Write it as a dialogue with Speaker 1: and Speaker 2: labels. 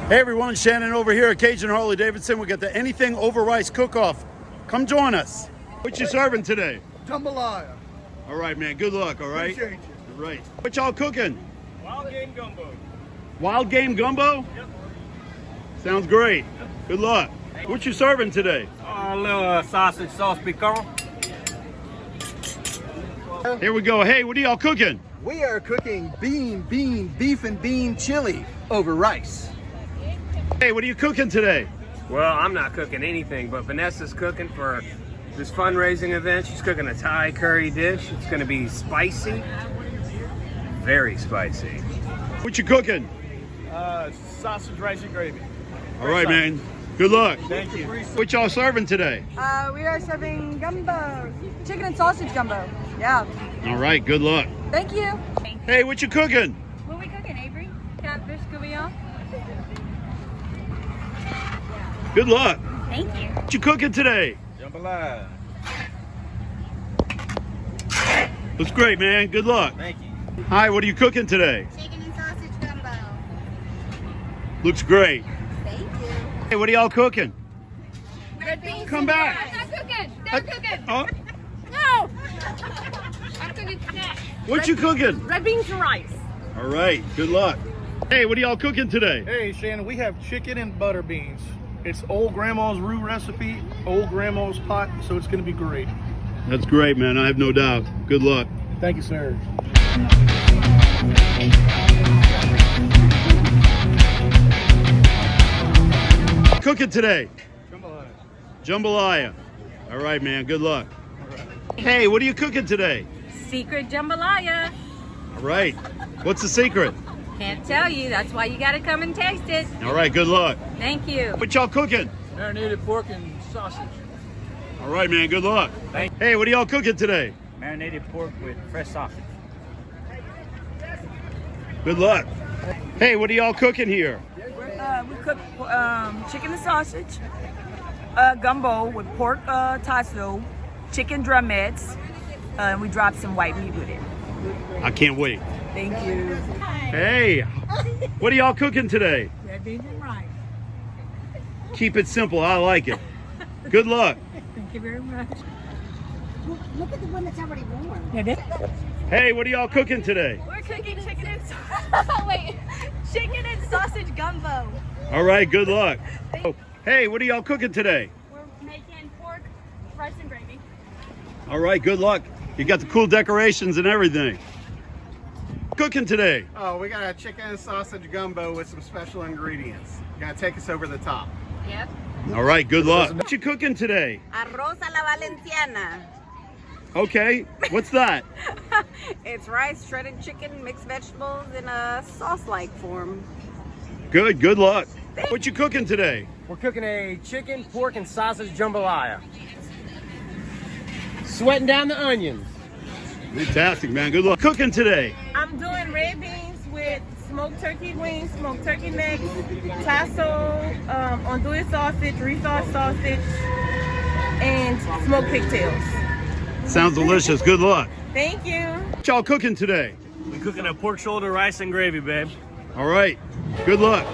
Speaker 1: Hey everyone, Shannon over here at Cajun Harley-Davidson. We got the Anything Over Rice Cook-Off. Come join us. What you serving today?
Speaker 2: Jambalaya.
Speaker 1: All right, man. Good luck, all right?
Speaker 2: Appreciate you.
Speaker 1: All right. What y'all cooking?
Speaker 3: Wild game gumbo.
Speaker 1: Wild game gumbo?
Speaker 3: Yep.
Speaker 1: Sounds great. Good luck. What you serving today?
Speaker 3: A little sausage sauce piquant.
Speaker 1: Here we go. Hey, what are y'all cooking?
Speaker 2: We are cooking beef and bean chili over rice.
Speaker 1: Hey, what are you cooking today?
Speaker 3: Well, I'm not cooking anything, but Vanessa's cooking for this fundraising event. She's cooking a Thai curry dish. It's going to be spicy, very spicy.
Speaker 1: What you cooking?
Speaker 4: Sausage, rice, and gravy.
Speaker 1: All right, man. Good luck.
Speaker 4: Thank you.
Speaker 1: What y'all serving today?
Speaker 5: We are serving gumbo, chicken and sausage gumbo. Yeah.
Speaker 1: All right, good luck.
Speaker 5: Thank you.
Speaker 1: Hey, what you cooking?
Speaker 5: What are we cooking, Avery? Catfish gouillon.
Speaker 1: Good luck.
Speaker 5: Thank you.
Speaker 1: What you cooking today?
Speaker 4: Jambalaya.
Speaker 1: Looks great, man. Good luck.
Speaker 4: Thank you.
Speaker 1: Hi, what are you cooking today?
Speaker 6: Chicken and sausage gumbo.
Speaker 1: Looks great.
Speaker 6: Thank you.
Speaker 1: Hey, what are y'all cooking?
Speaker 6: Red beans.
Speaker 1: Come back.
Speaker 6: I'm not cooking. They're cooking.
Speaker 1: Oh,
Speaker 6: No. I'm cooking snacks.
Speaker 1: what you cooking?
Speaker 5: Red beans and rice.
Speaker 1: All right, good luck. Hey, what are y'all cooking today?
Speaker 4: Hey, Shannon, we have chicken and butter beans. It's old grandma's roux recipe, old grandma's pot, so it's going to be great.
Speaker 1: That's great, man. I have no doubt. Good luck.
Speaker 4: Thank you, sir.
Speaker 1: Cooking today?
Speaker 4: Jambalaya.
Speaker 1: Jambalaya. All right, man. Good luck. Hey, what are you cooking today?
Speaker 5: Secret jambalaya.
Speaker 1: All right. What's the secret?
Speaker 5: Can't tell you. That's why you got to come and taste it.
Speaker 1: All right, good luck.
Speaker 5: Thank you.
Speaker 1: What y'all cooking?
Speaker 4: Marinated pork and sausage.
Speaker 1: All right, man. Good luck. Hey, what are y'all cooking today?
Speaker 3: Marinated pork with fresh sausage.
Speaker 1: Good luck. Hey, what are y'all cooking here?
Speaker 5: We cook chicken and sausage, gumbo with pork tasso, chicken drumettes, and we drop some white meat with it.
Speaker 1: I can't wait.
Speaker 5: Thank you.
Speaker 1: Hey, what are y'all cooking today?
Speaker 5: Red beans and rice.
Speaker 1: Keep it simple. I like it. Good luck.
Speaker 5: Thank you very much.
Speaker 6: Look at the one that's already warm.
Speaker 1: Hey, what are y'all cooking today?
Speaker 6: We're cooking chicken and chicken and sausage gumbo.
Speaker 1: All right, good luck. Oh, hey, what are y'all cooking today?
Speaker 6: We're making pork, rice, and gravy.
Speaker 1: All right, good luck. You got the cool decorations and everything. Cooking today?
Speaker 2: Oh, we got a chicken and sausage gumbo with some special ingredients. Gonna take us over the top.
Speaker 6: Yep.
Speaker 1: All right, good luck. What you cooking today?
Speaker 5: Arroz a la valenciana.
Speaker 1: Okay, what's that?
Speaker 5: It's rice, shredded chicken, mixed vegetables in a sauce-like form.
Speaker 1: Good luck. What you cooking today?
Speaker 3: We're cooking a chicken, pork, and sausage jambalaya. Sweating down the onions.
Speaker 1: Fantastic, man. Good luck. Cooking today?
Speaker 5: I'm doing red beans with smoked turkey wings, smoked turkey necks, tasso, andouille sausage, risotto sausage, and smoked pigtails.
Speaker 1: Sounds delicious. Good luck.
Speaker 5: Thank you.
Speaker 1: What y'all cooking today?
Speaker 3: We're cooking a pork shoulder, rice, and gravy, babe.
Speaker 1: All right, good luck.